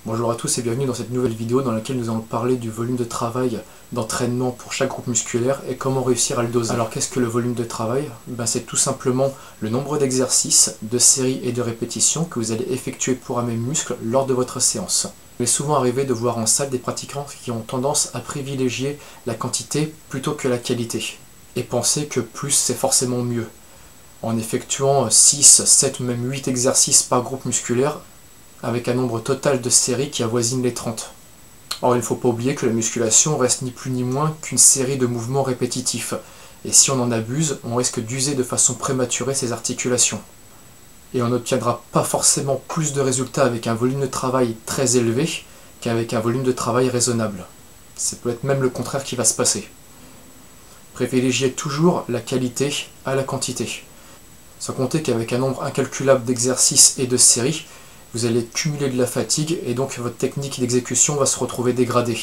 Bonjour à tous et bienvenue dans cette nouvelle vidéo dans laquelle nous allons parler du volume de travail d'entraînement pour chaque groupe musculaire et comment réussir à le doser. Alors qu'est-ce que le volume de travail? C'est tout simplement le nombre d'exercices, de séries et de répétitions que vous allez effectuer pour un même muscle lors de votre séance. Il est souvent arrivé de voir en salle des pratiquants qui ont tendance à privilégier la quantité plutôt que la qualité et penser que plus c'est forcément mieux. En effectuant 6, 7 ou même 8 exercices par groupe musculaire, avec un nombre total de séries qui avoisine les 30. Or, il ne faut pas oublier que la musculation reste ni plus ni moins qu'une série de mouvements répétitifs, et si on en abuse, on risque d'user de façon prématurée ses articulations. Et on n'obtiendra pas forcément plus de résultats avec un volume de travail très élevé qu'avec un volume de travail raisonnable. Ça peut être même le contraire qui va se passer. Privilégiez toujours la qualité à la quantité. Sans compter qu'avec un nombre incalculable d'exercices et de séries, vous allez cumuler de la fatigue et donc votre technique d'exécution va se retrouver dégradée.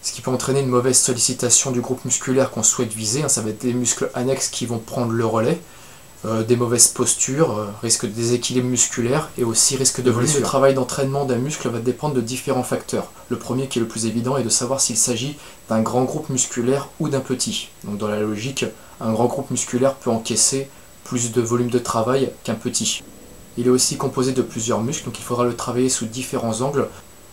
Ce qui peut entraîner une mauvaise sollicitation du groupe musculaire qu'on souhaite viser, ça va être des muscles annexes qui vont prendre le relais, des mauvaises postures, risque de déséquilibre musculaire et aussi risque de blessure. Le travail d'entraînement d'un muscle va dépendre de différents facteurs. Le premier qui est le plus évident est de savoir s'il s'agit d'un grand groupe musculaire ou d'un petit. Donc dans la logique, un grand groupe musculaire peut encaisser plus de volume de travail qu'un petit. Il est aussi composé de plusieurs muscles, donc il faudra le travailler sous différents angles,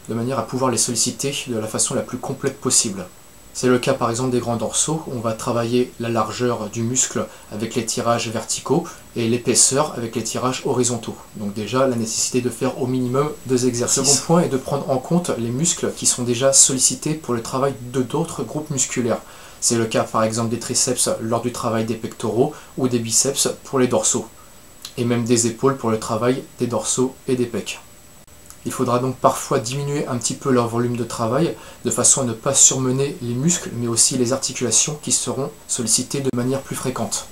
de manière à pouvoir les solliciter de la façon la plus complète possible. C'est le cas par exemple des grands dorsaux, on va travailler la largeur du muscle avec les tirages verticaux et l'épaisseur avec les tirages horizontaux. Donc déjà la nécessité de faire au minimum 2 exercices. Le second point est de prendre en compte les muscles qui sont déjà sollicités pour le travail de d'autres groupes musculaires. C'est le cas par exemple des triceps lors du travail des pectoraux ou des biceps pour les dorsaux, et même des épaules pour le travail des dorsaux et des pecs. Il faudra donc parfois diminuer un petit peu leur volume de travail, de façon à ne pas surmener les muscles, mais aussi les articulations qui seront sollicitées de manière plus fréquente.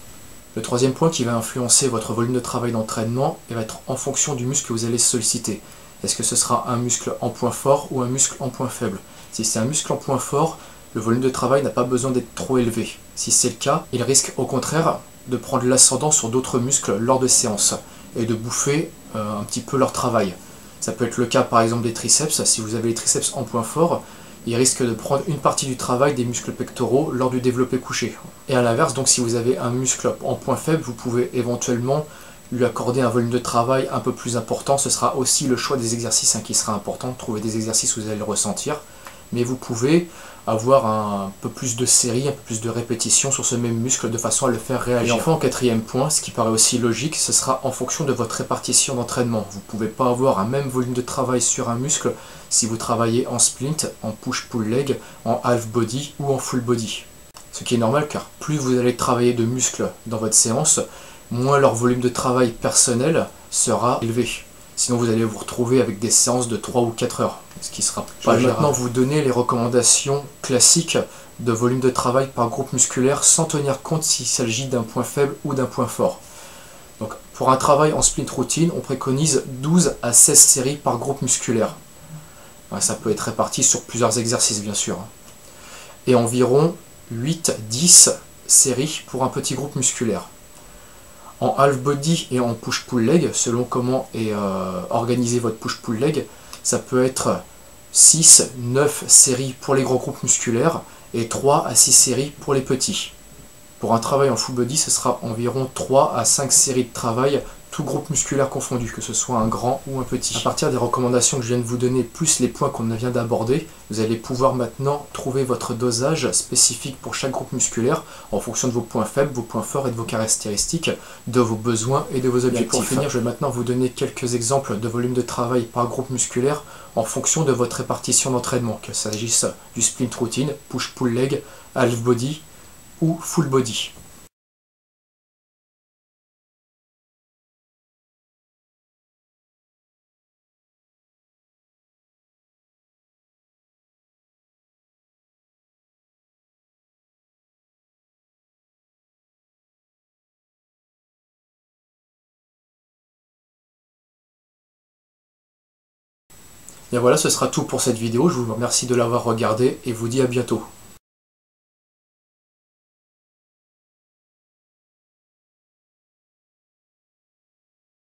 Le troisième point qui va influencer votre volume de travail d'entraînement va être en fonction du muscle que vous allez solliciter. Est-ce que ce sera un muscle en point fort ou un muscle en point faible? Si c'est un muscle en point fort, le volume de travail n'a pas besoin d'être trop élevé. Si c'est le cas, il risque au contraire de prendre l'ascendant sur d'autres muscles lors de séances et de bouffer un petit peu leur travail. Ça peut être le cas par exemple des triceps. Si vous avez les triceps en point fort, ils risquent de prendre une partie du travail des muscles pectoraux lors du développé couché. Et à l'inverse, donc si vous avez un muscle en point faible, vous pouvez éventuellement lui accorder un volume de travail un peu plus important. Ce sera aussi le choix des exercices qui sera important, trouver des exercices où vous allez le ressentir. Mais vous pouvez avoir un peu plus de séries, un peu plus de répétitions sur ce même muscle de façon à le faire réagir. Et enfin, en quatrième point, ce qui paraît aussi logique, ce sera en fonction de votre répartition d'entraînement. Vous ne pouvez pas avoir un même volume de travail sur un muscle si vous travaillez en splint, en push-pull leg, en half body ou en full body. Ce qui est normal car plus vous allez travailler de muscles dans votre séance, moins leur volume de travail personnel sera élevé. Sinon vous allez vous retrouver avec des séances de 3 ou 4 heures, ce qui sera pas gérable. Je vais maintenant vous donner les recommandations classiques de volume de travail par groupe musculaire sans tenir compte s'il s'agit d'un point faible ou d'un point fort. Donc, pour un travail en sprint routine, on préconise 12 à 16 séries par groupe musculaire. Ça peut être réparti sur plusieurs exercices bien sûr. Et environ 8-10 séries pour un petit groupe musculaire. En half body et en push-pull leg, selon comment est organisé votre push-pull leg, ça peut être 6-9 séries pour les gros groupes musculaires et 3 à 6 séries pour les petits. Pour un travail en full body, ce sera environ 3 à 5 séries de travail, tout groupe musculaire confondu, que ce soit un grand ou un petit. À partir des recommandations que je viens de vous donner, plus les points qu'on vient d'aborder, vous allez pouvoir maintenant trouver votre dosage spécifique pour chaque groupe musculaire en fonction de vos points faibles, vos points forts et de vos caractéristiques, de vos besoins et de vos objectifs. Pour finir, je vais maintenant vous donner quelques exemples de volume de travail par groupe musculaire en fonction de votre répartition d'entraînement, qu'il s'agisse du sprint routine, push-pull leg, half body ou full body. Et voilà, ce sera tout pour cette vidéo. Je vous remercie de l'avoir regardée et vous dis à bientôt.